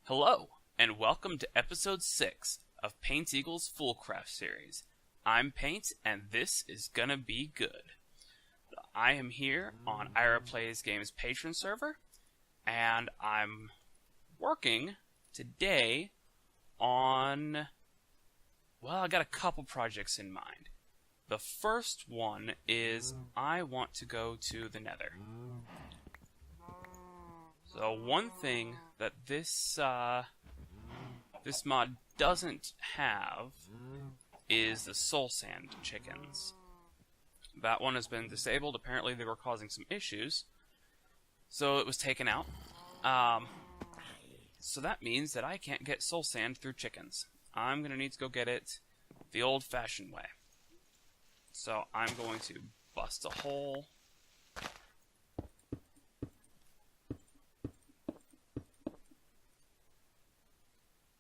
Hello, and welcome to episode 6 of Paint Eagle's Foolcraft series. I'm Paint, and this is gonna be good. I am here on Aira Plays Games patron server, and I'm working today on... well, I got a couple projects in mind. The first one is I want to go to the Nether. So one thing that this mod doesn't have is the soul sand chickens. That one has been disabled. Apparently they were causing some issues, so it was taken out. So that means that I can't get soul sand through chickens. I'm going to need to go get it the old-fashioned way. So I'm going to bust a hole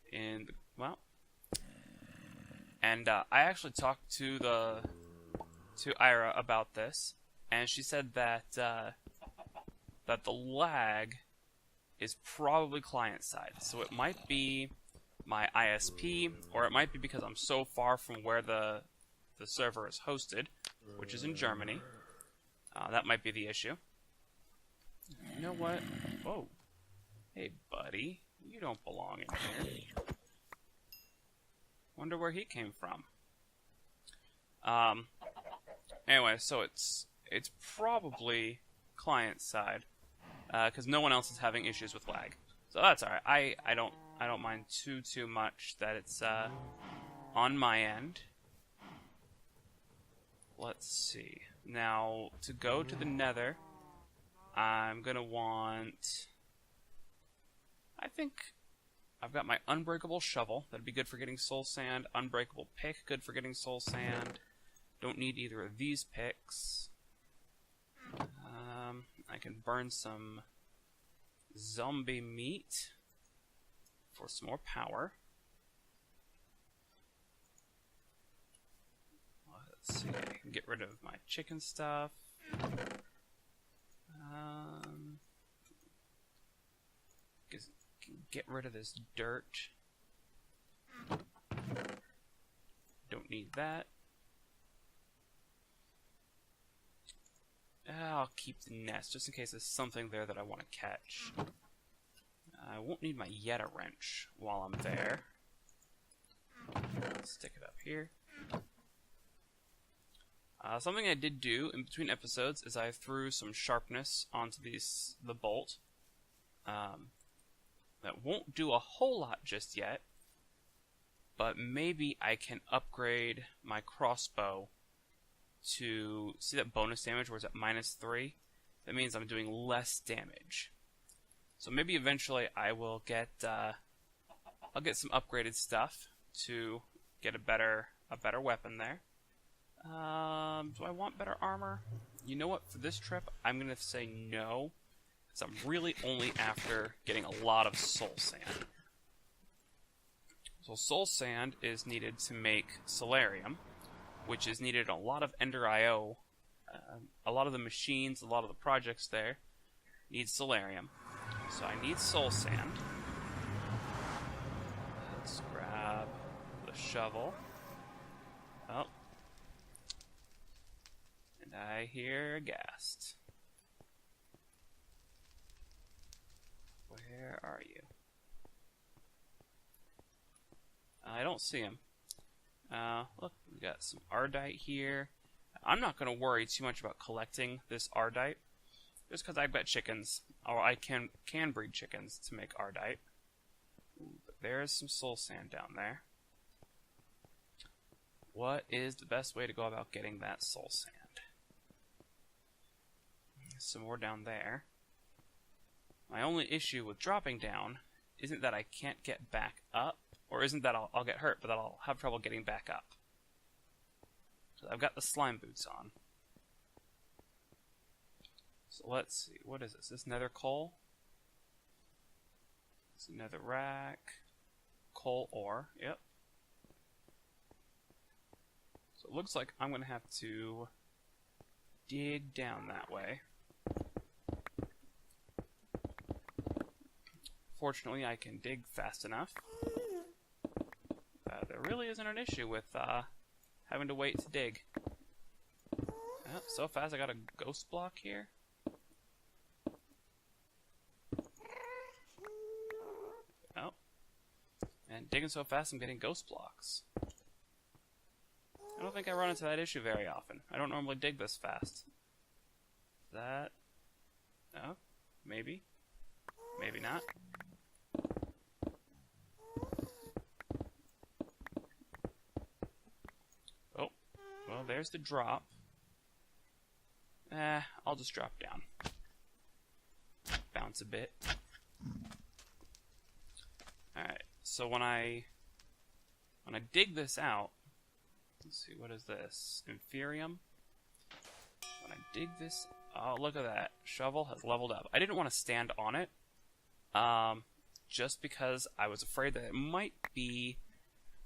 in the, well, and I actually talked to Aira about this, and she said that that the lag is probably client side. So it might be my ISP, or it might be because I'm so far from where the server is hosted, which is in Germany. That might be the issue. You know what? Whoa. Hey, buddy. You don't belong in here. Wonder where he came from. Anyway, so it's probably client side, because no one else is having issues with lag. So that's alright. I don't mind too much that it's on my end. Let's see. Now, to go to the Nether, I'm gonna want... I think I've got my unbreakable shovel. That'd be good for getting soul sand. Unbreakable pick, good for getting soul sand. Don't need either of these picks. I can burn some zombie meat for some more power. Let's see, I can get rid of my chicken stuff. Get rid of this dirt. Don't need that. I'll keep the nest just in case there's something there that I want to catch. I won't need my Yeta wrench while I'm there. Stick it up here. Something I did do in between episodes is I threw some sharpness onto the bolt. That won't do a whole lot just yet, but maybe I can upgrade my crossbow to, see that bonus damage where it's at -3? That means I'm doing less damage. So maybe eventually I will get, I'll get some upgraded stuff to get a better weapon there. Do I want better armor? You know what, for this trip, I'm going to say no. So I'm really only after getting a lot of soul sand. So soul sand is needed to make solarium, which is needed in a lot of Ender IO. A lot of the machines, a lot of the projects there need solarium. So I need soul sand. Let's grab the shovel. Oh. And I hear a ghast. Where are you? I don't see him. Look, we got some Ardite here. I'm not going to worry too much about collecting this Ardite, just because I've got chickens, or I can breed chickens to make Ardite. Ooh, but there's some soul sand down there. What is the best way to go about getting that soul sand? Some more down there. My only issue with dropping down isn't that I can't get back up, or isn't that I'll get hurt, but that I'll have trouble getting back up. So I've got the slime boots on. So let's see, what is this? This nether coal? It's nether rack. Coal ore, yep. So it looks like I'm going to have to dig down that way. Fortunately, I can dig fast enough. There really isn't an issue with having to wait to dig. Oh, so fast I got a ghost block here. Oh. And digging so fast I'm getting ghost blocks. I don't think I run into that issue very often. I don't normally dig this fast. That... Oh, maybe. Maybe not. Oh, well, there's the drop. I'll just drop down. Bounce a bit. Alright, so when I dig this out, let's see, what is this? Inferium? When I dig this, oh, look at that. Shovel has leveled up. I didn't want to stand on it, just because I was afraid that it might be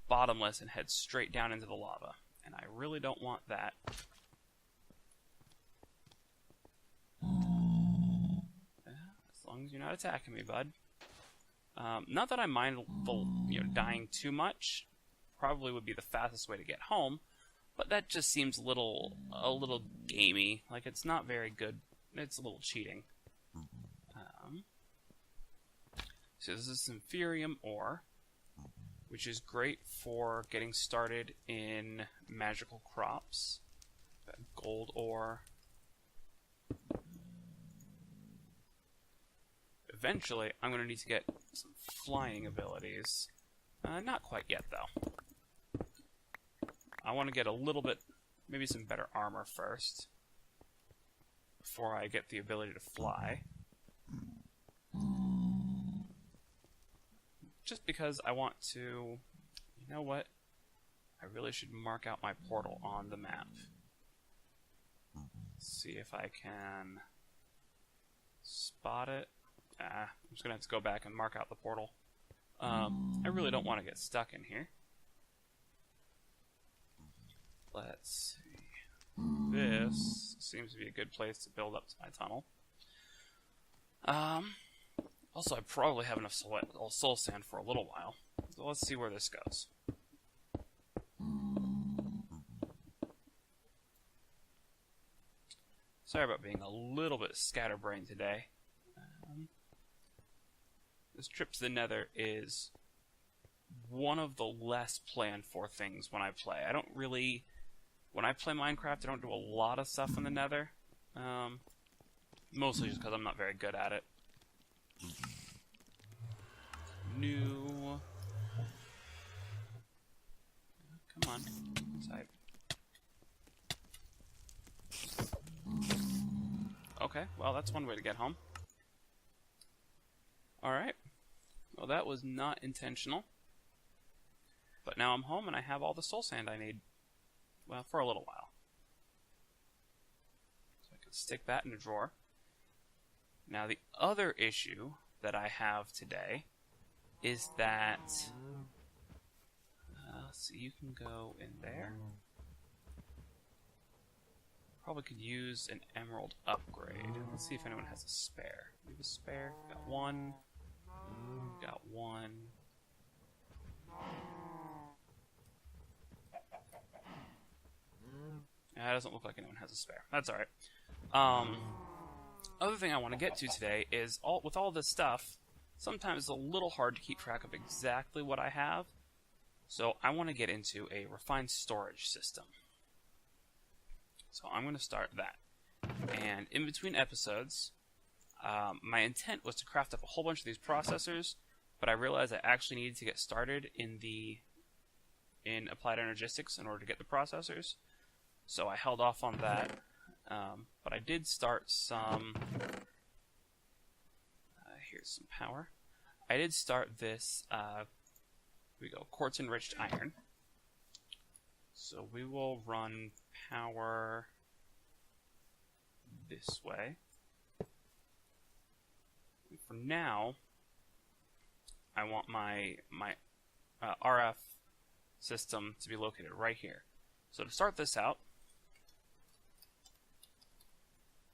bottomless and head straight down into the lava. And I really don't want that. As long as you're not attacking me, bud. Not that I mind dying too much. Probably would be the fastest way to get home, but that just seems a little gamey. Like, it's not very good. It's a little cheating. So this is Inferium ore, which is great for getting started in magical crops. Got gold ore. Eventually, I'm going to need to get some flying abilities. Not quite yet, though. I want to get a little bit, maybe some better armor first, before I get the ability to fly. Just because I want to, you know what? I really should mark out my portal on the map. See if I can spot it. I'm just going to have to go back and mark out the portal. I really don't want to get stuck in here. Let's see. This seems to be a good place to build up to my tunnel. Also, I probably have enough soul sand for a little while. So let's see where this goes. Sorry about being a little bit scatterbrained today. This trip to the Nether is one of the less planned for things when I play. I don't really... When I play Minecraft, I don't do a lot of stuff in the Nether. Mostly just because I'm not very good at it. New... Come on. Type. Okay, well, that's one way to get home. Alright. Well, that was not intentional. But now I'm home and I have all the soul sand I need. Well, for a little while. So I can stick that in a drawer. Now, the other issue that I have today is that... so you can go in there. Probably could use an emerald upgrade. Let's see if anyone has a spare. We have a spare. Got one. Got one. It doesn't look like anyone has a spare. That's alright. Other thing I want to get to today is, with all this stuff, sometimes it's a little hard to keep track of exactly what I have. So I want to get into a refined storage system. So I'm going to start that. And in between episodes, my intent was to craft up a whole bunch of these processors, but I realized I actually needed to get started in Applied Energistics in order to get the processors. So I held off on that. But I did start some... here's some power. I did start this... here we go, quartz-enriched iron. So we will run power this way. And for now, I want my RF system to be located right here. So to start this out,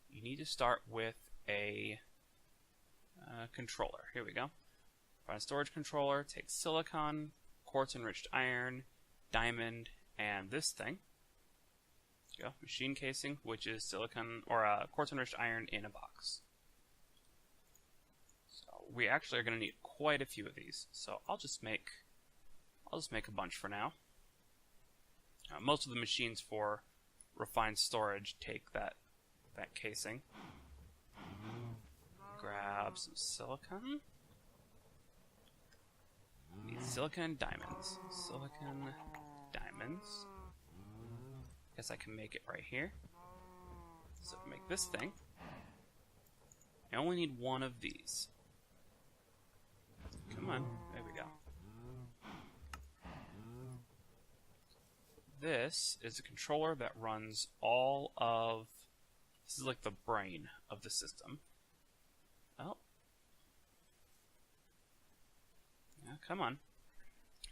you need to start with a controller. Here we go. Find storage controller, take silicon, quartz enriched iron, diamond, and this thing. Go. Machine casing, which is silicon or quartz enriched iron in a box. So we actually are going to need quite a few of these. So I'll just make a bunch for now. Most of the machines for refined storage take that casing. Grab some silicon. Need silicon and diamonds. Silicon, diamonds. Guess I can make it right here. So to make this thing, I only need one of these. Come on, there we go. This is a controller that runs all of... This is like the brain of the system. Oh. Yeah, come on.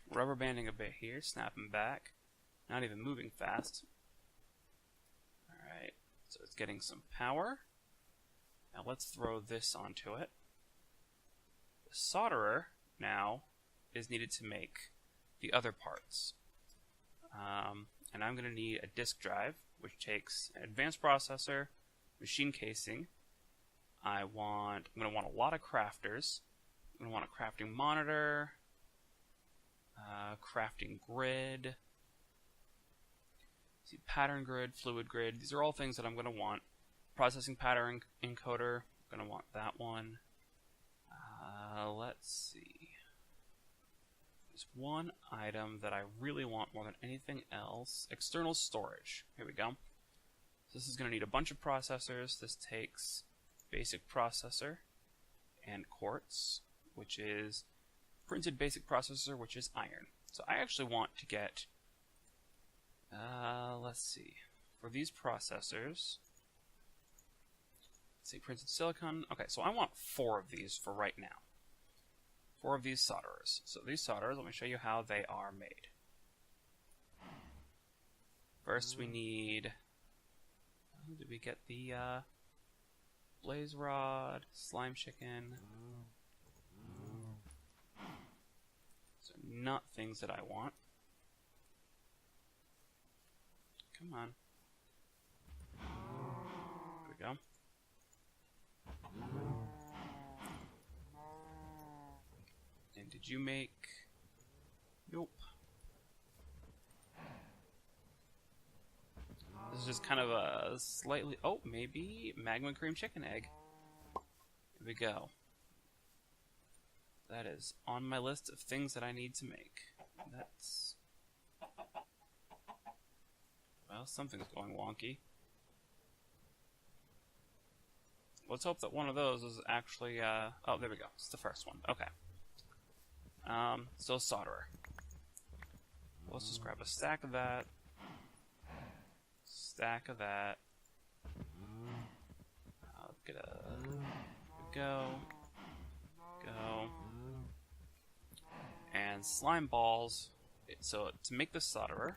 Rubber banding a bit here, snapping back. Not even moving fast. Alright, so it's getting some power. Now let's throw this onto it. The solderer now is needed to make the other parts. And I'm going to need a disk drive, which takes an advanced processor, machine casing. I'm going to want a lot of crafters. I'm going to want a crafting monitor, crafting grid, see, pattern grid, fluid grid. These are all things that I'm going to want. Processing pattern encoder, I'm going to want that one. Let's see. There's one item that I really want more than anything else. External storage. Here we go. So this is going to need a bunch of processors. This takes basic processor and quartz, which is printed basic processor, which is iron. So I actually want to get, let's see, for these processors, let's say printed silicon. Okay, so I want 4 of these for right now. 4 of these solderers. So these solderers, let me show you how they are made. First we need, did we get the blaze rod, slime chicken? So not things that I want. Come on. There we go. And did you make... Nope. This is just kind of a slightly... Oh, maybe magma cream chicken egg. Here we go. That is on my list of things that I need to make. That's... Well, something's going wonky. Let's hope that one of those is actually... Oh, there we go. It's the first one. Okay. Still solderer. Let's just grab a stack of that. Stack of that. Get a... Go. Go. And slime balls. So to make the solderer...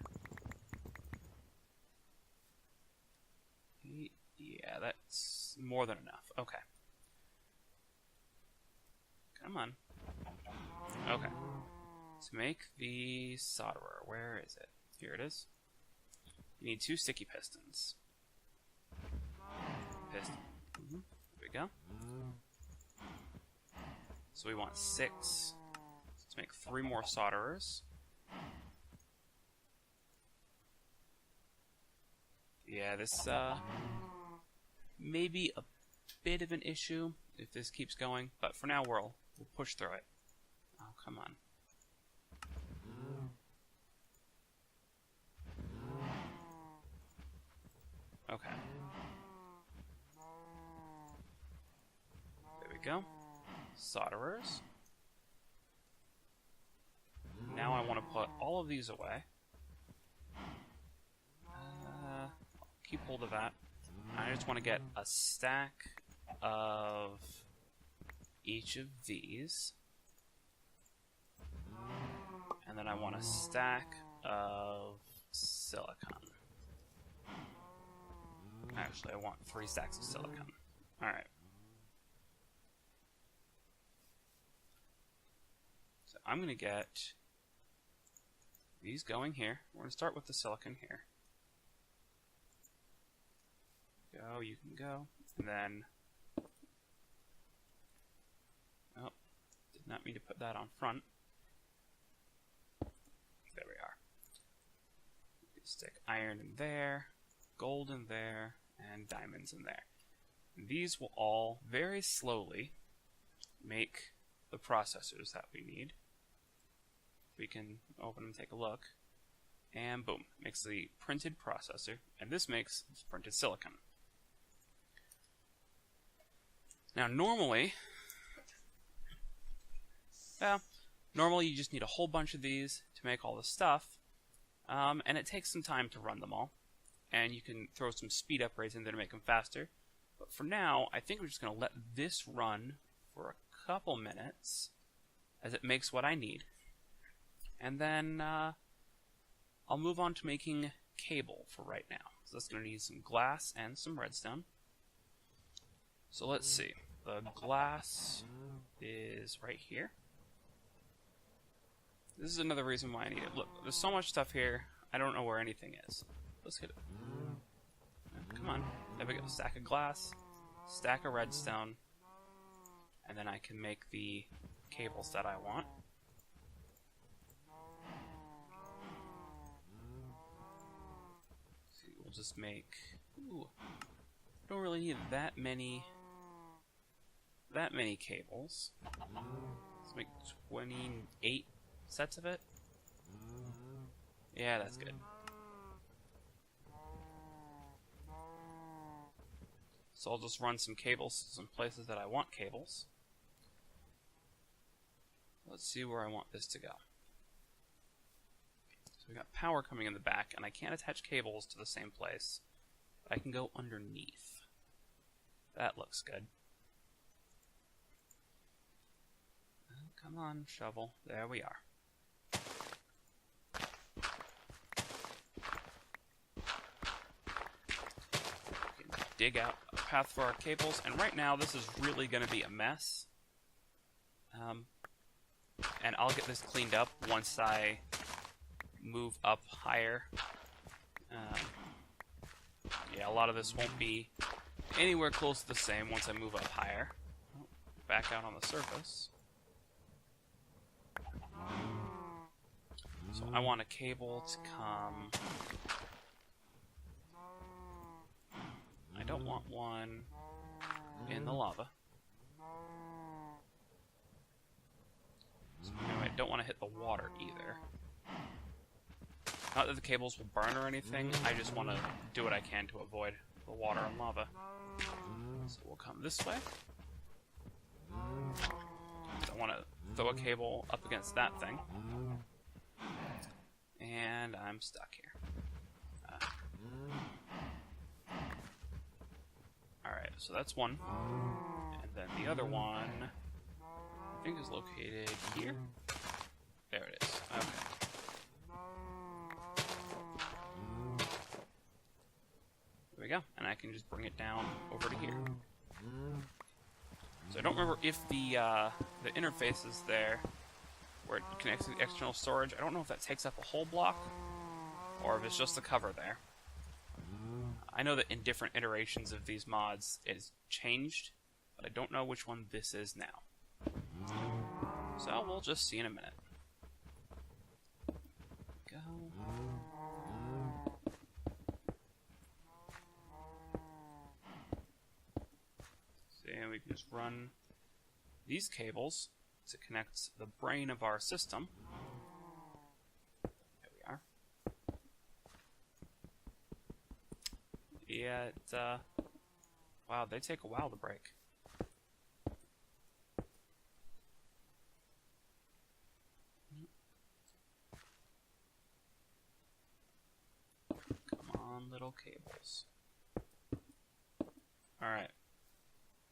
Yeah, that's more than enough. Okay. Come on. Okay. To make the solderer, where is it? Here it is. You need 2 sticky pistons. Piston. There we go. So we want 6. Let's make 3 more solderers. Yeah, this may be a bit of an issue if this keeps going, but for now we'll push through it. Oh, come on. Okay. There we go. Solderers. Now I want to put all of these away. Keep hold of that. I just want to get a stack of each of these. And then I want a stack of silicon. Actually, I want 3 stacks of silicon. Alright. I'm going to get these going here. We're going to start with the silicon here. Go, you can go. And then, oh, did not mean to put that on front. There we are. Stick iron in there, gold in there, and diamonds in there. And these will all very slowly make the processors that we need. We can open and take a look. And boom, makes the printed processor. And this makes printed silicon. Now normally you just need a whole bunch of these to make all this stuff. And it takes some time to run them all. And you can throw some speed upgrades in there to make them faster. But for now, I think we're just going to let this run for a couple minutes as it makes what I need. And then I'll move on to making cable for right now. So that's going to need some glass and some redstone. So let's see. The glass is right here. This is another reason why I need it. Look, there's so much stuff here, I don't know where anything is. Let's hit it. Come on. There we go. Stack of glass, stack of redstone, and then I can make the cables that I want. See, we'll just make... Ooh, don't really need that many cables. Let's make 28 sets of it. Yeah, that's good. So I'll just run some cables to some places that I want cables. Let's see where I want this to go. So we got power coming in the back, and I can't attach cables to the same place. But I can go underneath. That looks good. Oh, come on, shovel. There we are. Dig out a path for our cables, and right now this is really going to be a mess. And I'll get this cleaned up once I move up higher. Yeah, a lot of this won't be anywhere close to the same once I move up higher. Back out on the surface. So I want a cable to come... I don't want one in the lava. So anyway, I don't want to hit the water either. Not that the cables will burn or anything, I just want to do what I can to avoid the water and lava. So we'll come this way. I want to throw a cable up against that thing. And I'm stuck here. Alright, so that's one. And then the other one, I think is located here. There it is. Okay. There we go. And I can just bring it down over to here. So I don't remember if the interface is there where it connects to the external storage. I don't know if that takes up a whole block or if it's just the cover there. I know that in different iterations of these mods it has changed, but I don't know which one this is now. So we'll just see in a minute. Go. See, and we can just run these cables to connect the brain of our system. Yeah, wow, they take a while to break. Come on, little cables. Alright.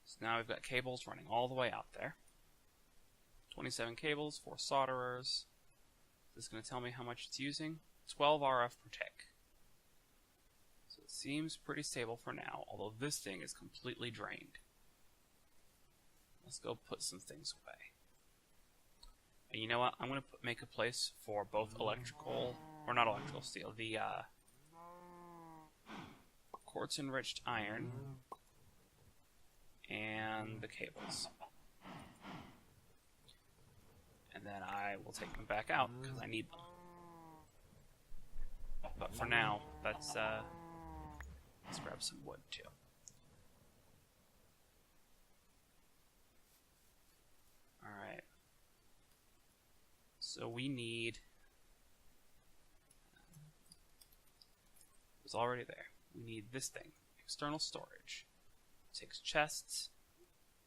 So now we've got cables running all the way out there. 27 cables, 4 solderers. This is going to tell me how much it's using. 12 RF per tick. It seems pretty stable for now, although this thing is completely drained. Let's go put some things away. And you know what? I'm going to make a place for both electrical, or not electrical steel, the quartz-enriched iron and the cables. And then I will take them back out, because I need them. But for now, let's grab some wood, too. Alright. So we need... It was already there. We need this thing. External storage. It takes chests,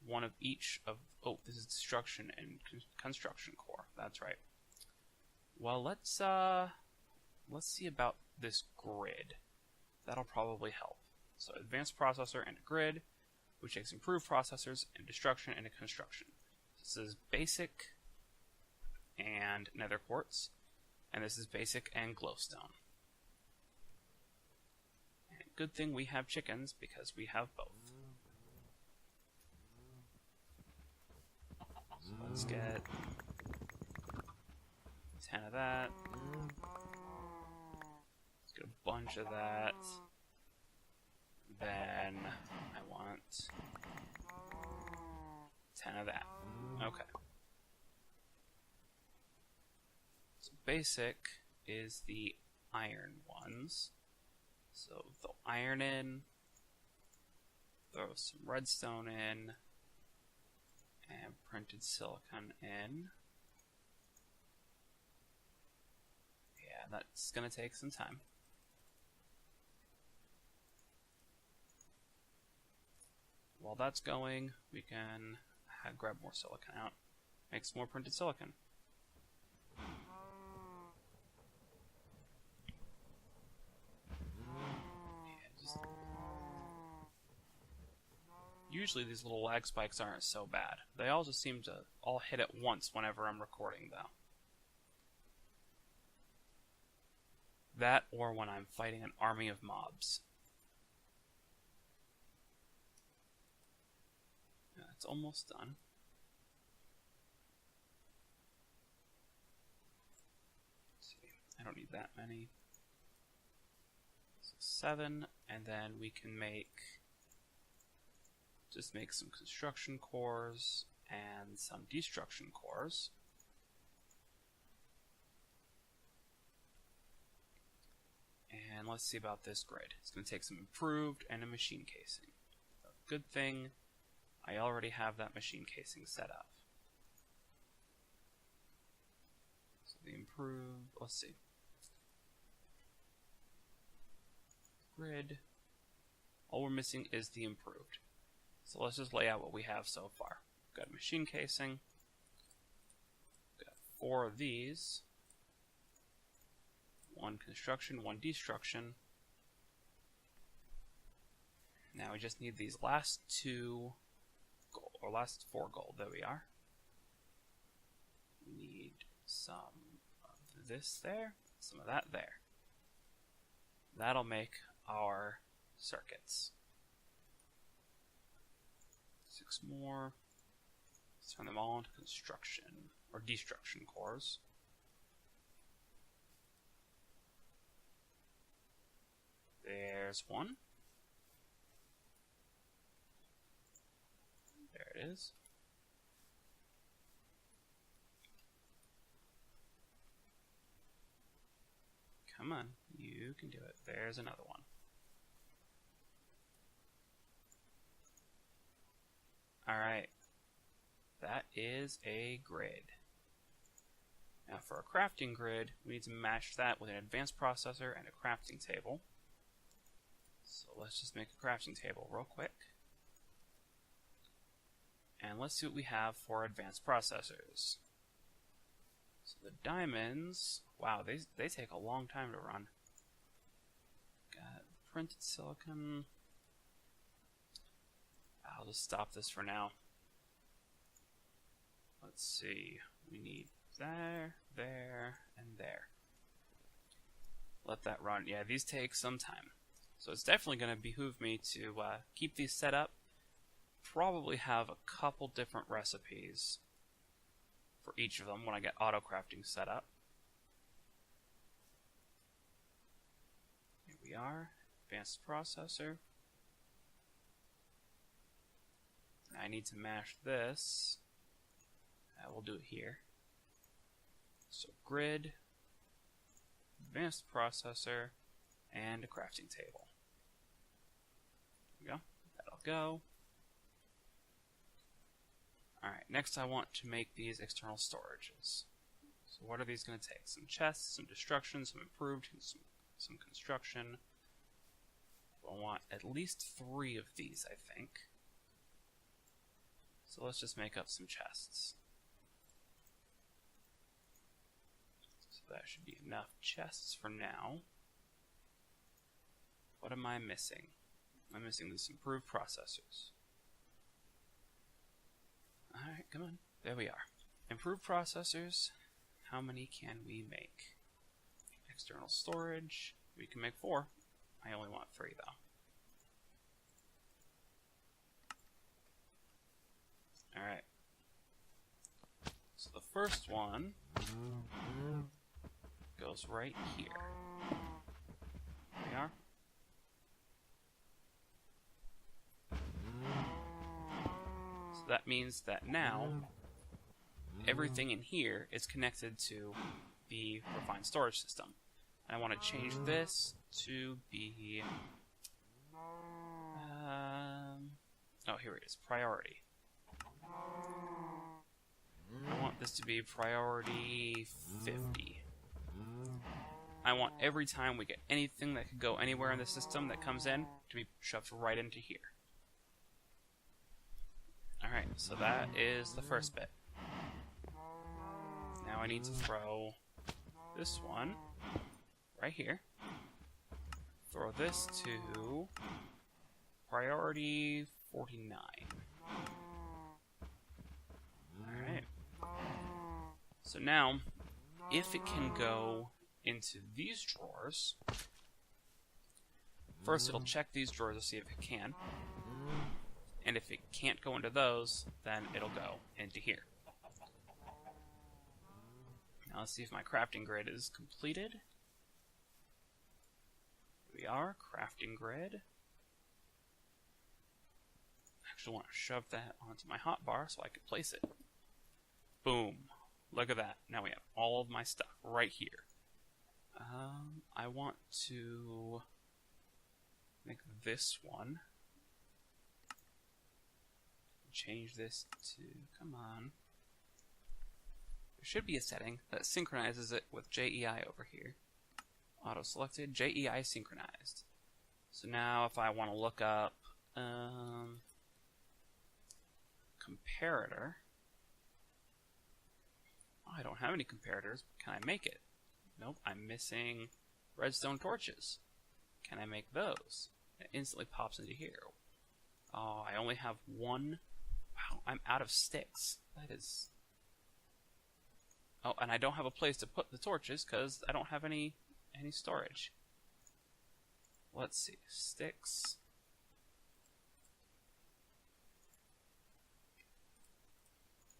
one of each of... Oh, this is destruction and construction core. That's right. Well, let's see about this grid. That'll probably help. So, advanced processor and a grid, which takes improved processors and destruction and a construction. This is basic and nether quartz, and this is basic and glowstone. And good thing we have chickens, because we have both. So let's get 10 of that. Let's get a bunch of that. Then I want 10 of that. Okay. So basic is the iron ones. So throw iron in, throw some redstone in, and printed silicon in. Yeah, that's gonna take some time. While that's going, we can grab more silicon out. Make some more printed silicon. Usually these little lag spikes aren't so bad. They all just seem to all hit at once whenever I'm recording, though. That, or when I'm fighting an army of mobs. Yeah, it's almost done. Let's see. I don't need that many. So 7, and then we can just make some construction cores and some destruction cores. And let's see about this grid. It's going to take some improved and a machine casing. Good thing I already have that machine casing set up. So the improved, let's see. Grid. All we're missing is the improved. So let's just lay out what we have so far. We've got machine casing. We've got 4 of these. 1 construction, 1 destruction. Now we just need these last 2 gold, or last 4 gold. There we are. We need some of this there, some of that there. That'll make our circuits. 6 more. Let's turn them all into construction or destruction cores. There's 1. There it is. Come on, you can do it. There's another one. Alright, that is a grid. Now for a crafting grid, we need to match that with an advanced processor and a crafting table. So let's just make a crafting table real quick. And let's see what we have for advanced processors. So the diamonds, wow, they take a long time to run. Got printed silicon. I'll just stop this for now. Let's see. We need there, there, and there. Let that run. Yeah, these take some time. So it's definitely going to behoove me to keep these set up. Probably have a couple different recipes for each of them when I get auto crafting set up. Here we are, advanced processor. I need to mash this. We'll do it here. So grid, advanced processor, and a crafting table. There we go. That'll go. Alright, next I want to make these external storages. So what are these going to take? Some chests, some destruction, some improved, some construction. We'll want at least 3 of these, I think. So let's just make up some chests. So that should be enough chests for now. What am I missing? I'm missing these improved processors. Alright, come on. There we are. Improved processors. How many can we make? External storage. We can make 4. I only want 3 though. Alright. So the first one goes right here. There we are. So that means that now everything in here is connected to the refined storage system. I want to change this to be oh, here it is, priority. I want this to be priority 50. I want every time we get anything that could go anywhere in the system that comes in to be shoved right into here. Alright, so that is the first bit. Now I need to throw this one right here. Throw this to priority 49. Alright. So now, if it can go into these drawers, first it'll check these drawers to see if it can. And if it can't go into those, then it'll go into here. Now let's see if my crafting grid is completed. Here we are, crafting grid. I actually want to shove that onto my hotbar so I can place it. Boom. Look at that. Now we have all of my stuff right here. I want to make this one. Change this to, come on. There should be a setting that synchronizes it with JEI over here. Auto selected, JEI synchronized. So now if I want to look up comparator, oh, I don't have any comparators. Can I make it? Nope, I'm missing redstone torches. Can I make those? It instantly pops into here. Oh, I only have 1. Wow, I'm out of sticks. That is... Oh, and I don't have a place to put the torches because I don't have any storage. Let's see. Sticks.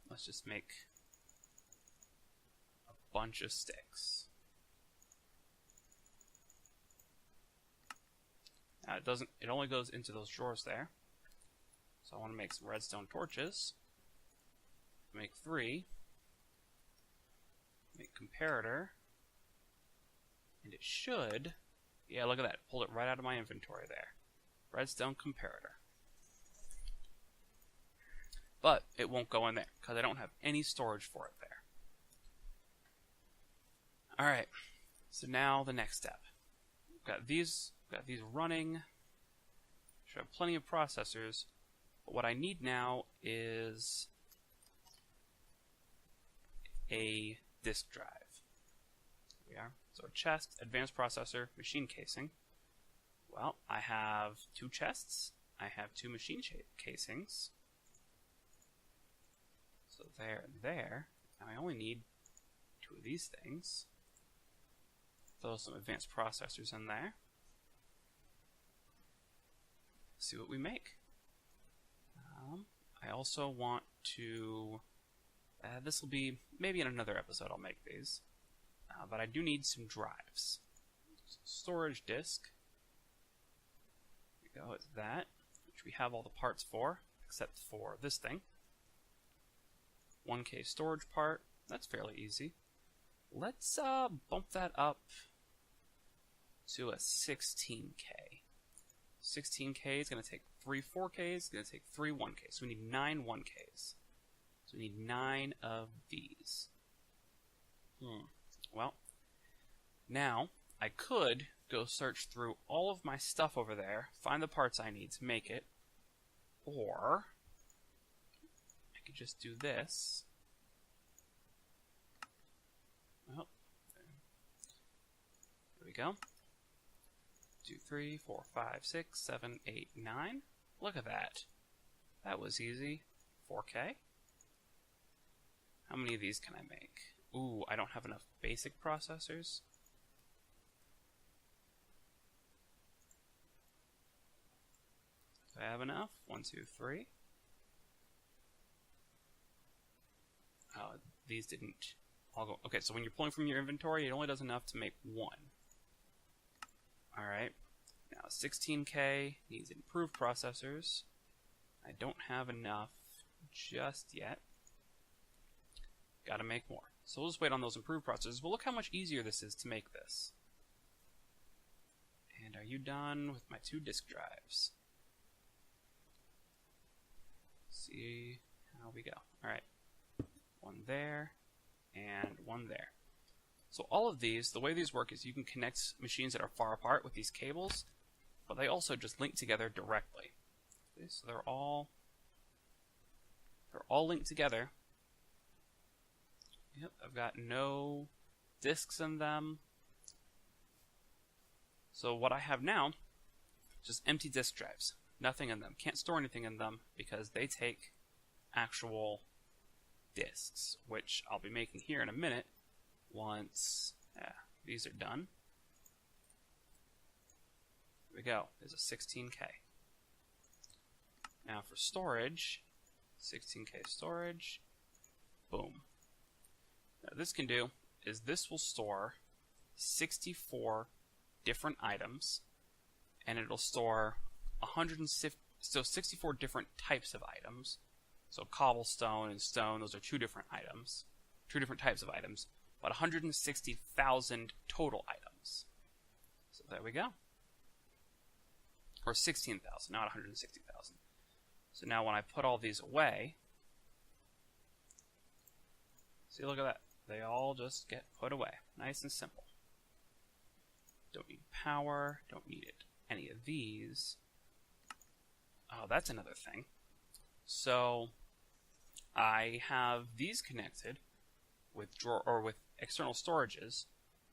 Let's just make a bunch of sticks. Now it only goes into those drawers there. So I want to make some redstone torches. Make 3. Make comparator. And it should... Yeah, look at that. Pulled it right out of my inventory there. Redstone comparator. But it won't go in there because I don't have any storage for it there. Alright. So now the next step. We've got these running. Should have plenty of processors. But what I need now is a disk drive. Here we are. So a chest, advanced processor, machine casing. Well, I have 2 chests. I have 2 machine casings. So there and there. Now I only need 2 of these things. Throw some advanced processors in there. See what we make. I also want to This will be, maybe in another episode I'll make these. But I do need some drives. So storage disk. There we go, it's that, which we have all the parts for, except for this thing. 1K storage part, that's fairly easy. Let's bump that up to a 16K. 16K is going to take 3 4Ks, it's going to take 3 1Ks. So we need 9 1Ks. So we need 9 of these. Well, now I could go search through all of my stuff over there, find the parts I need to make it, or I could just do this. Well, there we go. 2, 3, 4, 5, 6, 7, 8, 9. Look at that. That was easy. 4K. How many of these can I make? Ooh, I don't have enough basic processors. Do I have enough? 1, 2, 3. Oh, these didn't all go. Okay, so when you're pulling from your inventory, it only does enough to make 1. Alright. Now 16K needs improved processors. I don't have enough just yet. Gotta make more. So we'll just wait on those improved processors. But look how much easier this is to make this. And are you done with my 2 disk drives? See how we go. Alright. 1 there, and 1 there. So all of these, the way these work is you can connect machines that are far apart with these cables, but they also just link together directly. Okay, so they're all linked together. Yep, I've got no disks in them. So what I have now, just empty disk drives. Nothing in them. Can't store anything in them because they take actual disks, which I'll be making here in a minute once these are done. Here we go. There's a 16K. Now for storage, 16K storage. Boom. Now this can do is this will store 64 different items, and it'll store 64 different types of items. So cobblestone and stone, those are 2 different items, 2 different types of items, but 160,000 total items. So there we go. Or 16,000, not 160,000. So now when I put all these away, see, look at that. They all just get put away. Nice and simple. Don't need power, don't need it. Any of these. Oh, that's another thing. So I have these connected with with external storages,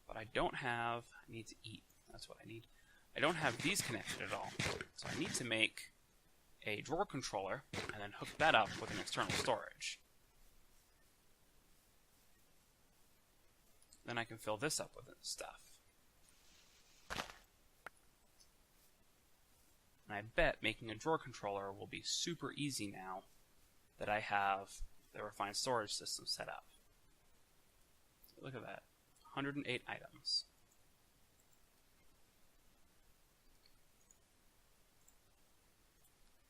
but I don't have. I need to eat. That's what I need. I don't have these connected at all. So I need to make a drawer controller and then hook that up with an external storage. Then I can fill this up with stuff. And I bet making a drawer controller will be super easy now that I have the refined storage system set up. Look at that. 108 items.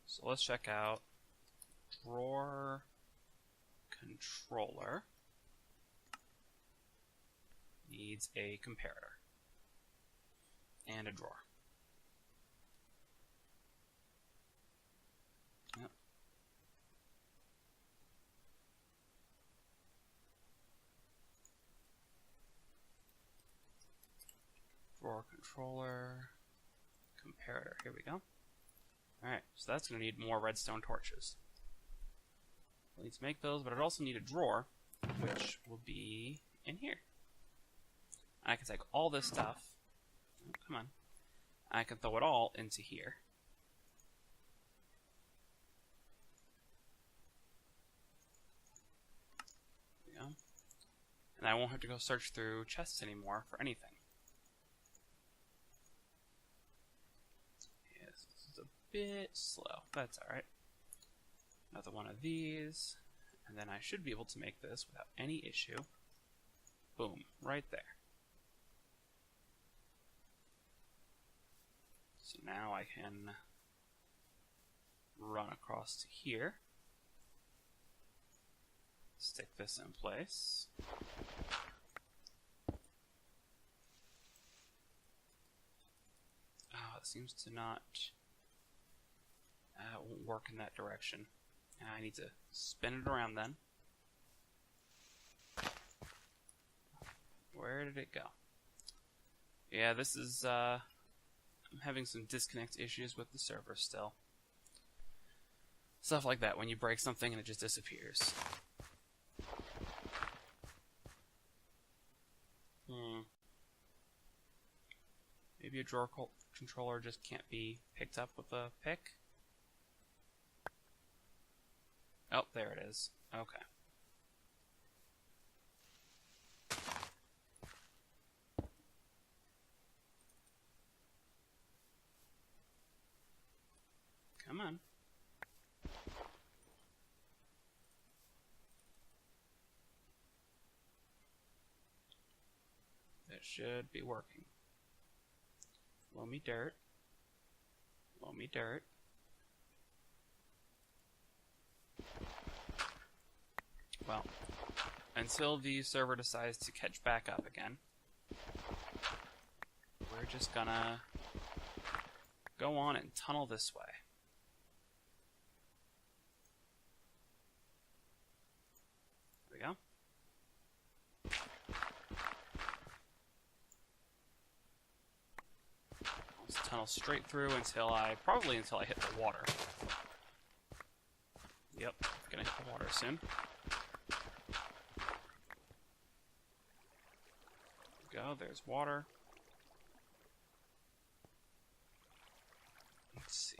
So let's check out drawer controller. Needs a comparator and a drawer. Yep. Drawer controller, comparator. Here we go. Alright, so that's going to need more redstone torches. We'll need to make those, but I'd also need a drawer, which will be in here. I can take all this stuff, oh, come on, I can throw it all into here. There we go. And I won't have to go search through chests anymore for anything. Yes, this is a bit slow, that's alright. Another one of these, And then I should be able to make this without any issue. Boom, right there. So now I can run across to here. Stick this in place. Oh, it seems to not... it won't work in that direction. I need to spin it around then. Where did it go? Yeah, this is, I'm having some disconnect issues with the server still. Stuff like that, when you break something and it just disappears. Maybe a drawer controller just can't be picked up with a pick? Oh, there it is. Okay. Come on. That should be working. Low me dirt. Low me dirt. Well, until the server decides to catch back up again, we're just gonna go on and tunnel this way. There we go. Let's tunnel straight through until probably until I hit the water. Yep, gonna hit the water soon. Go, there's water. Let's see.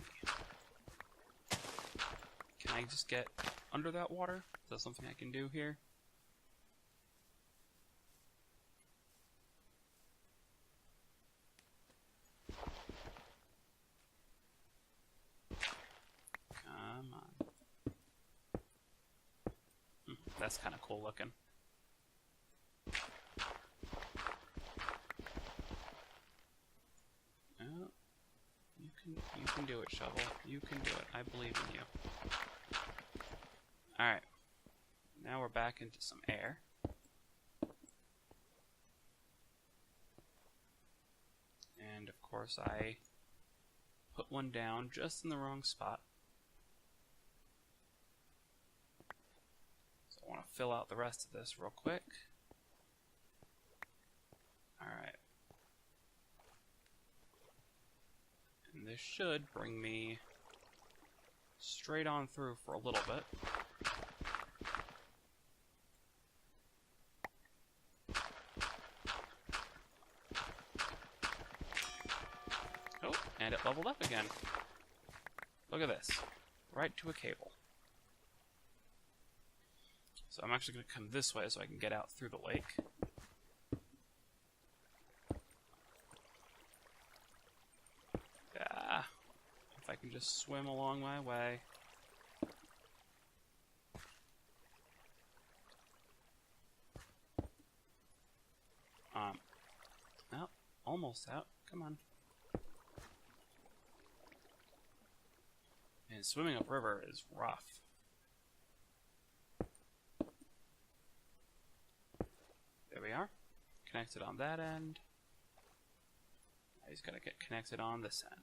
Can I just get under that water? Is that something I can do here? Come on. That's kind of cool looking. You can do it, Shovel. You can do it. I believe in you. Alright. Now we're back into some air. And of course I put one down just in the wrong spot. So I want to fill out the rest of this real quick. Alright. And this should bring me straight on through for a little bit. Oh, and it leveled up again. Look at this. Right to a cable. So I'm actually going to come this way so I can get out through the lake. If I can just swim along my way. Oh, almost out. Come on. And swimming upriver is rough. There we are. Connected on that end. I just gotta get connected on this end.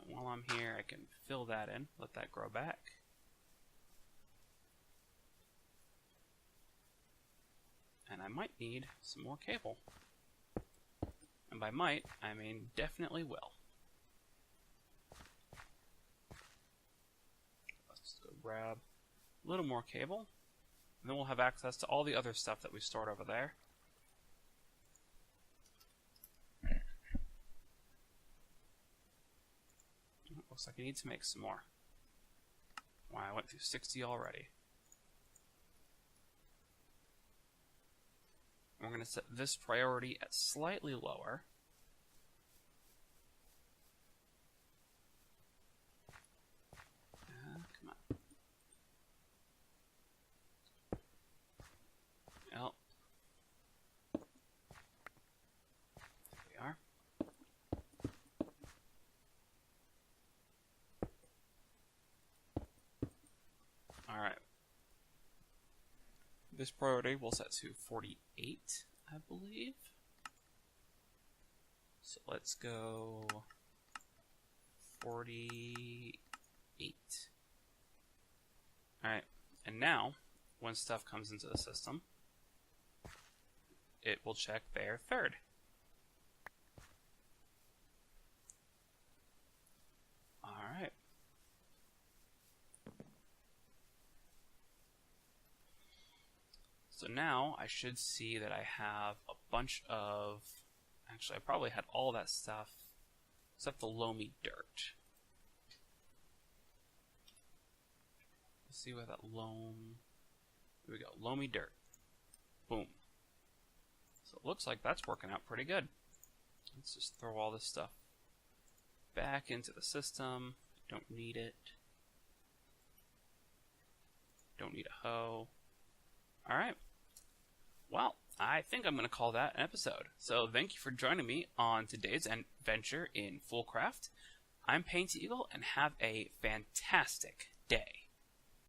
And while I'm here, I can fill that in, let that grow back. And I might need some more cable. And by might, I mean definitely will. Let's just go grab a little more cable. And then we'll have access to all the other stuff that we stored over there. Looks like I need to make some more. Wow, I went through 60 already. We're going to set this priority at slightly lower. this priority we'll set to 48, I believe. So let's go 48. Alright, and now, when stuff comes into the system, it will check their third. Alright. So now I should see that I have a bunch of... Actually, I probably had all that stuff except the loamy dirt. Let's see what that loam... Here we go, loamy dirt. Boom. So it looks like that's working out pretty good. Let's just throw all this stuff back into the system. Don't need it. Don't need a hoe. Alright. Well, I think I'm going to call that an episode. So thank you for joining me on today's adventure in Foolcraft. I'm Paint Eagle, and have a fantastic day.